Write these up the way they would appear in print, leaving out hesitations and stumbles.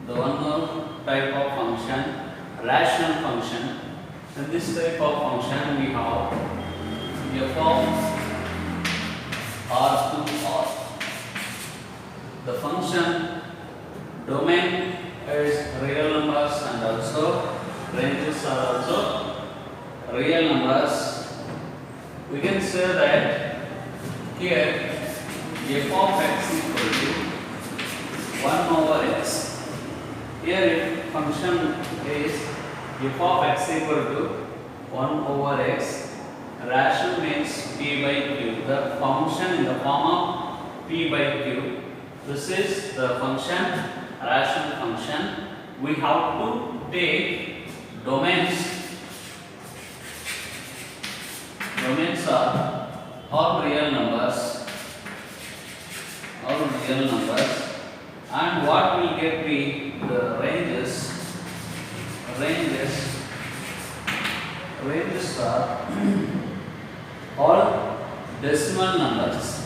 the one more type of function, rational function. In this type of function we have f of r to r. The function domain is real numbers and also ranges are also real numbers. We can say that here f of x equal to 1 over x. Here function is f of x equal to 1 over x. Rational means p by q. The function in the form of p by q. This is the function, rational function. We have to take domains. Domains are all real numbers. All real numbers. And what will get be the ranges? Ranges are all decimal numbers.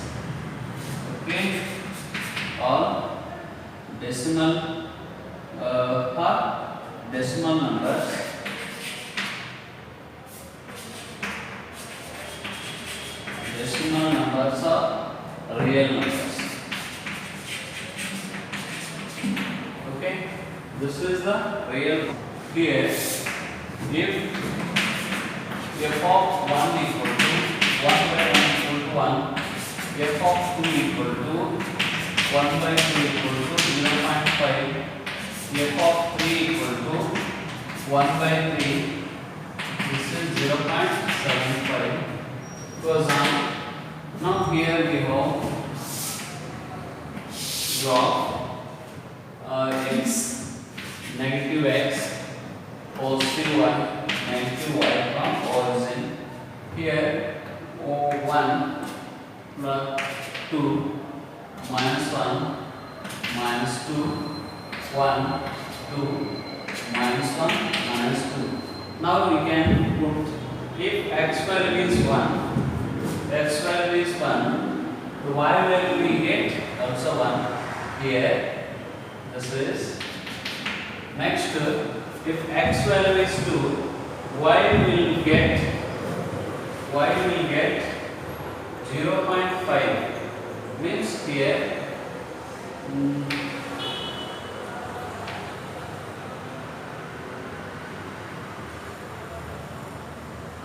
Okay, all decimal decimal numbers. Decimal numbers are real numbers. Okay, this is the real. Here, if f of 1 equal to 1 by 1 equal to 1, f of 2 equal to 1 by 2 equal to 0.5, f of 3 equal to 1 by 3, this is 0.75, goes on. Now here we have graph x, negative x, positive y, negative y from origin. Here 1 plus 2 minus 1 minus 2 1 2 minus 1 minus 2. Now we can put if x value is 1, x value is 1, the y value we get also 1 here. This is next. If x value is 2, y will get 0.5, means here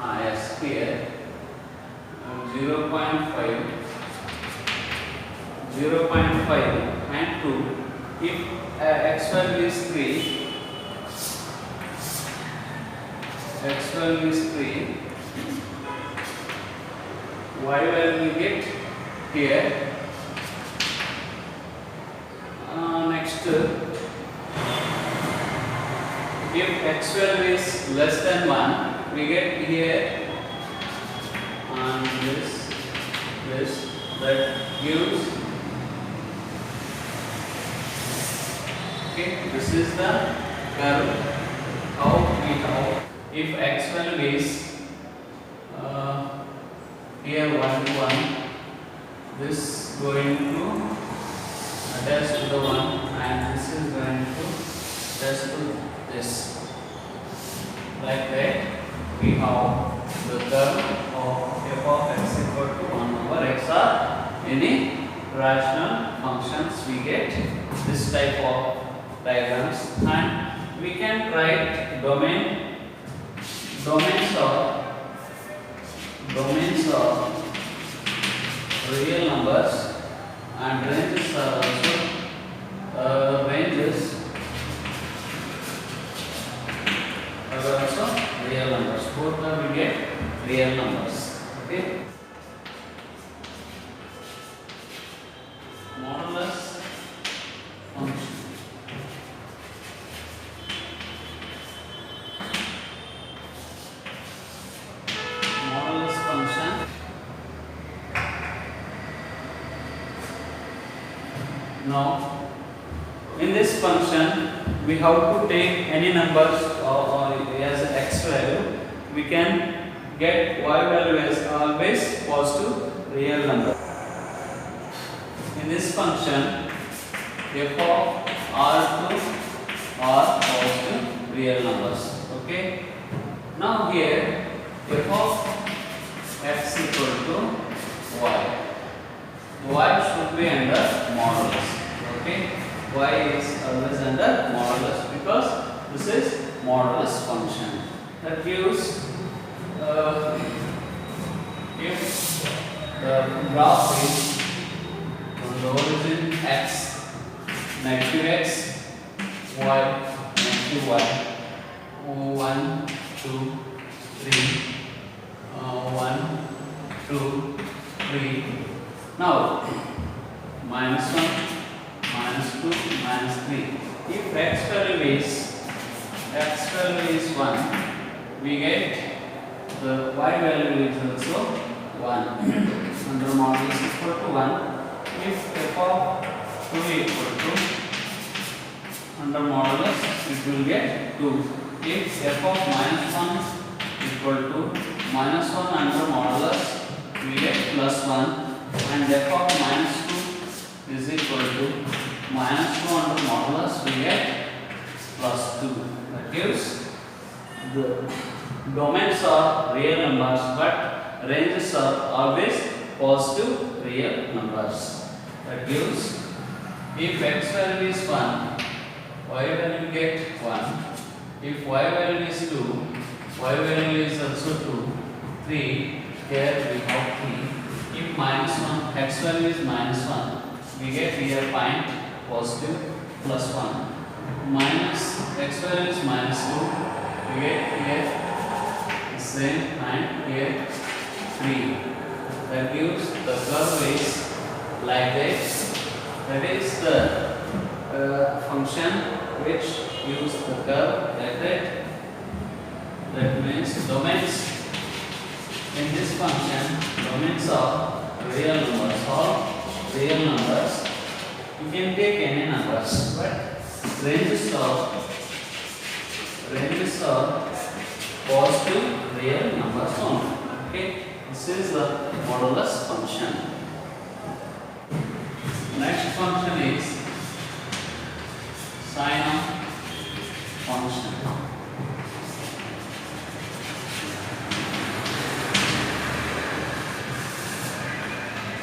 yes, here 0.5 and 2. If x value is 3, x value is 3, y value we get here. Next, if x value is less than 1, we get here, and this that gives. Okay, this is the curve. How we have, if x value is here 1 to 1, this going to attach to the 1, and this is going to attach to this. Like that, we have the curve of f of x equal to 1 over x are any rational functions. We get this type of diagrams, and we can write domains are real numbers, and ranges are also real numbers. Both are we get real numbers. Okay. Modulus function. Modulus function. Now, in this function, we have to take any numbers or as x value. We can get y value as always positive real number. In this function, f of r to y is always under modulus because this is modulus function. That gives if the graph is from the origin x, negative x, y, negative y, 1, 2, 3, 1, 2, 3. Now minus 1, minus 2, minus 3. If x value is 1, we get the y value is also 1. Under modulus equal to 1. If f of 2 equal to under modulus, it will get 2. If f of minus 1 equal to minus 1 under modulus, we get plus 1. And f of minus 2 is equal to minus 2 under modulus, we get plus 2. That gives the domains are real numbers, but ranges are always positive real numbers. That gives if x value is 1, y value get 1. If y value is 2, y value is also 2. 3, here we have 3. If minus 1, x value is minus 1, we get here point positive plus 1. Minus x value is minus 2, we get here the same and here 3. That gives the curve is like this. That is the function which gives the curve like that. That means domains in this function, domains are real numbers, all real numbers. You can take any numbers, but ranges are positive real numbers only. Okay, this is the modulus function. Next function is sine of function.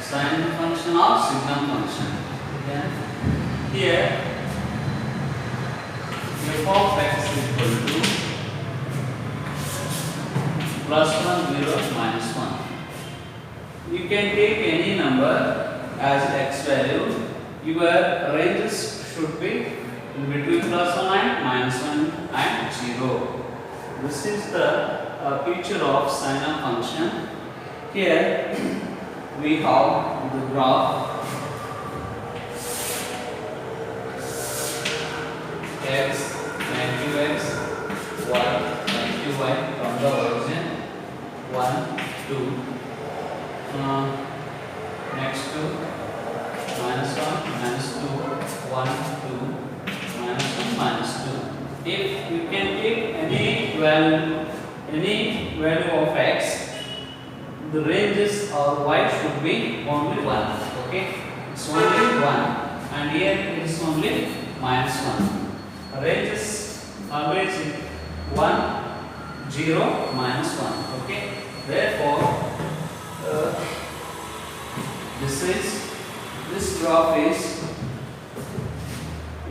Sine function or secant function. Okay. Here f of x equal to plus 1, 0, minus 1. You can take any number as x value. Your ranges should be in between plus 1 and minus 1 and 0. This is the picture of sine function. Here we have the graph x, negative x, y, negative y from the origin 1, 2, next to minus 1, minus 2, 1, 2, minus 1, minus 2. If you can take any value of x, the ranges or y should be only 1. Okay, it's only 1, and here it is only minus 1. Ranges always 1, 0, minus 1. Okay, therefore this graph is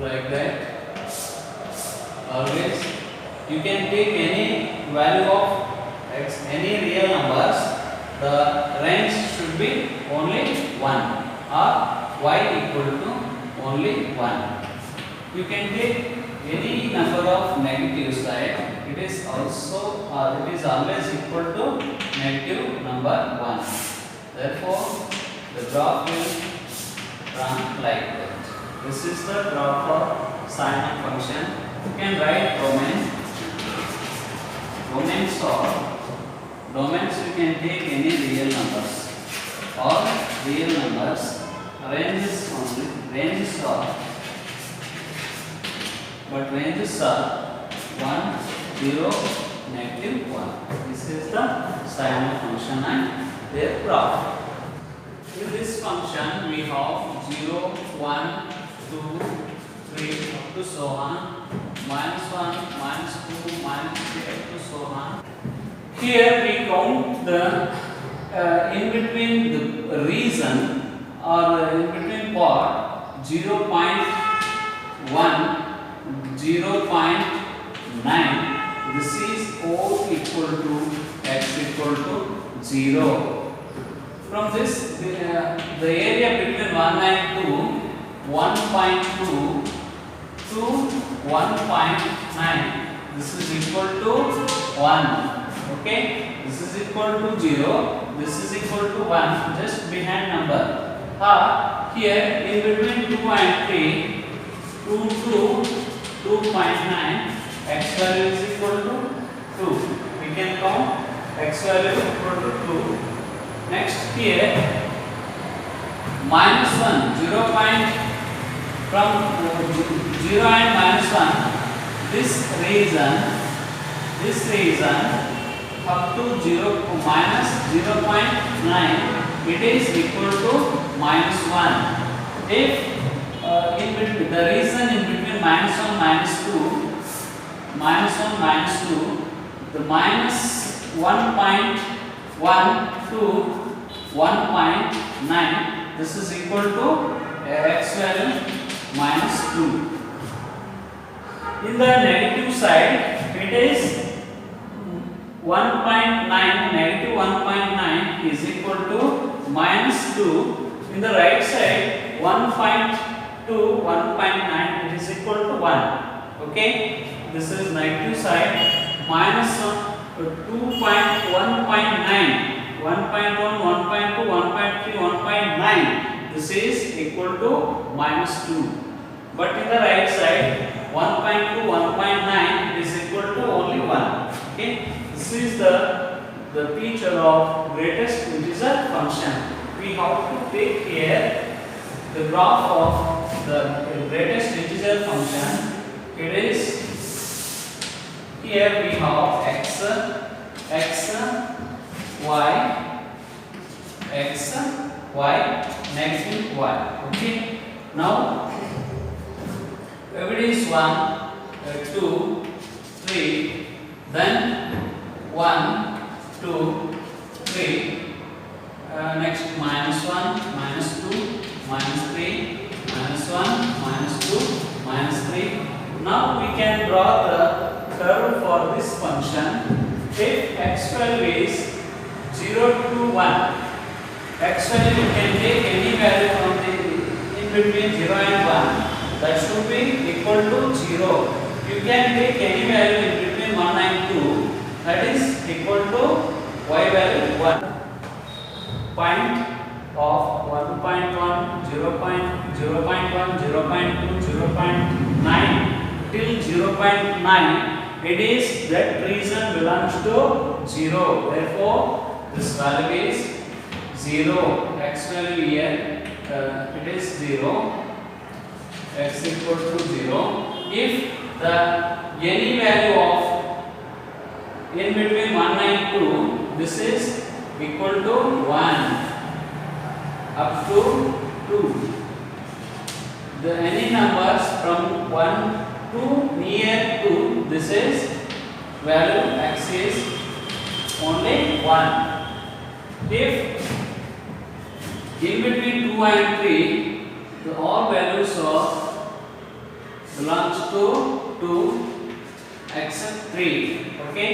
like that. Always you can take any value of x, any real numbers. The range should be only 1 or y equal to only 1. You can take any number of negative side. It is always equal to negative number 1. Therefore, the graph will run like that. This is the graph for sine function. You can write domains you can take any real numbers. All real numbers, ranges are 1, 0, negative 1. This is the sine function and their graph. In this function we have 0, 1, 2, 3 up to so on, minus 1, minus 2, minus 3 up to so on. Here we count the in between the region or in between part 0.5 0.9. This is O equal to x equal to 0. From this, the area between 1 and 2, 1.2 to 1.9. This is equal to 1. Okay, this is equal to 0. This is equal to 1. Just behind number. Here in between 2 and 3, 2 to 2.9, x value is equal to 2. We can count x value is equal to 2. Next here minus 1, 0. From 0 and minus 1, this region up to 0 minus 0.9, it is equal to minus 1. If in between the region in between minus 1 minus 2, the minus 1.1 to 1.9, this is equal to x value minus 2. In the negative side, it is 1.9, negative 1.9 is equal to minus 2. In the right side, 1.2, 1.9, it is equal to 1. Okay, this is negative side, minus 2.1.9, 1.1, 1.2, 1.3, 1.9. This is equal to minus 2. But in the right side, 1.2, 1.9 is equal to only 1. Okay, this is the feature of greatest integer function. We have to take here the graph of the greatest integer function. It is here we have x, y, negative y. Okay. Now if it is 1, 2, 3, then 1, 2, 3. Next minus 1, minus 2, minus 3, minus 1, minus 2, minus 3. Now we can draw the curve for this function. If x value is 0 to 1, x value you can take any value from the in between 0 and 1. That should be equal to 0. You can take any value in between 1 and 2. That is equal to y value 1. Point of 1.1, 0.1, 0.2, 0.9 till 0.9. It is that region belongs to 0. Therefore, this value is 0. X value here it is 0. X equal to 0. If the any value of in between 1 and 2, this is equal to 1 up to 2. The any numbers from 1 to near 2, this is value x is only 1. If in between 2 and 3, the all values of belongs to 2 except 3. Okay,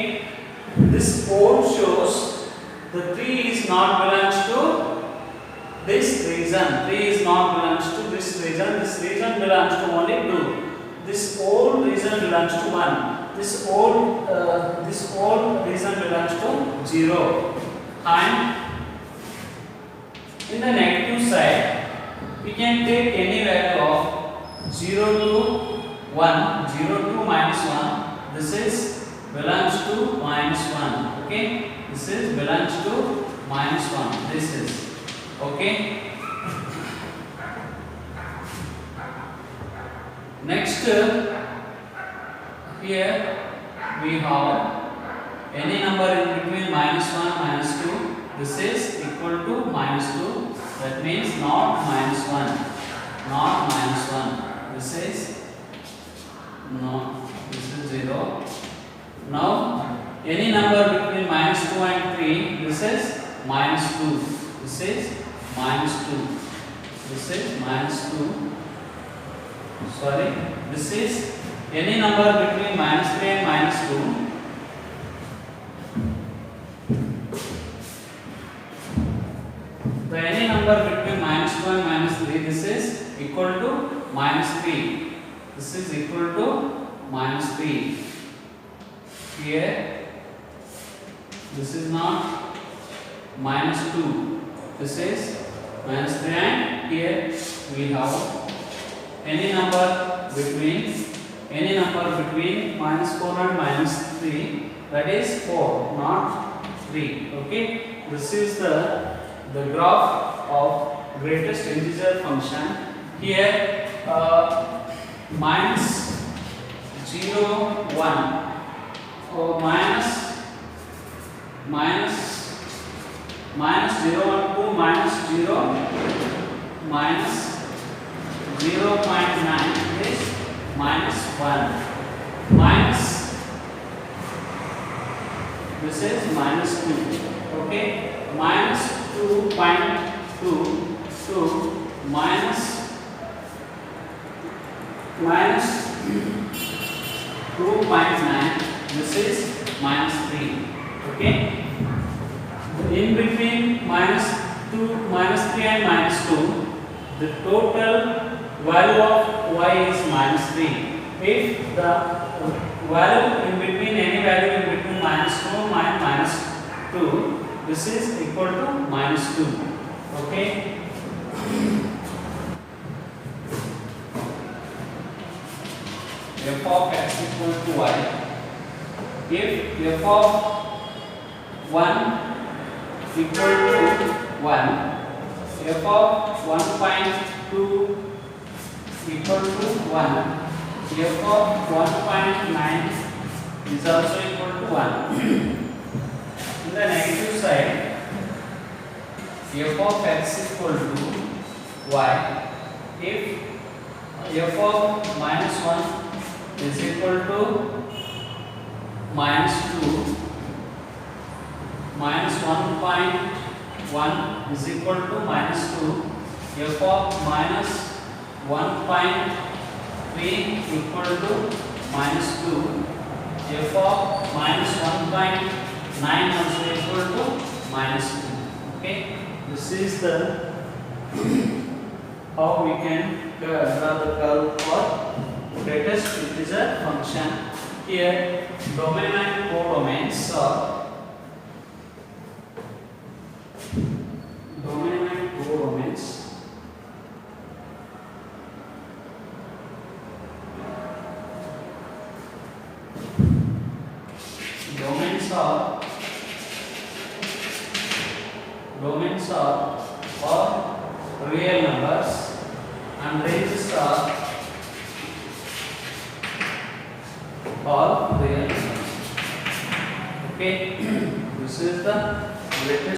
this code shows the 3 is not belongs to this region. 3 is not belongs to this region. This region belongs to only 2. This whole region belongs to 1. This whole region belongs to 0. And in the negative side, we can take any value of 0 to 1, 0 to minus 1. This is belongs to minus 1. Okay, this is belongs to minus 1. This is okay. Next, here we have any number in between minus 1 minus 2. This is equal to minus 2. That means not minus 1. Not minus 1. This is no. This is 0. Now any number between minus 2 and 3. This is minus 2. This is minus 2. This is minus 2. Sorry, this is any number between -3 and -2. So any number between -2 and -3, this is equal to -3. This is equal to -3. Here, this is not -2. This is -3, and here we have any number between -4 and -3, that is 4, not 3. Okay, this is the graph of greatest integer function. Here minus 0 1 or minus 0 1 2 minus 0 minus 0.9 is minus 1 minus, this is minus 2. Okay, minus 2.2 to minus 2.9, this is minus 3. Okay, in between -3 and -2, the total value of y is -3. If the value in between, any value in between -2 and -2, this is equal to -2. Okay, f of x equal to y. If f of 1 equal to 1, f of 1.2 equal to 1, f of 1.9 is also equal to 1. In the negative side, f of x equal to y. If f of -1 is equal to -2, -1.1 is equal to -2, f of -1.3 equal to -2, f of -1.9 also equal to -2. Okay, this is the how we can draw the curve for greatest integer function. Here domain and codomains are domain and codomains. Domains are all real numbers and ranges are all real numbers. Okay, this is the greatest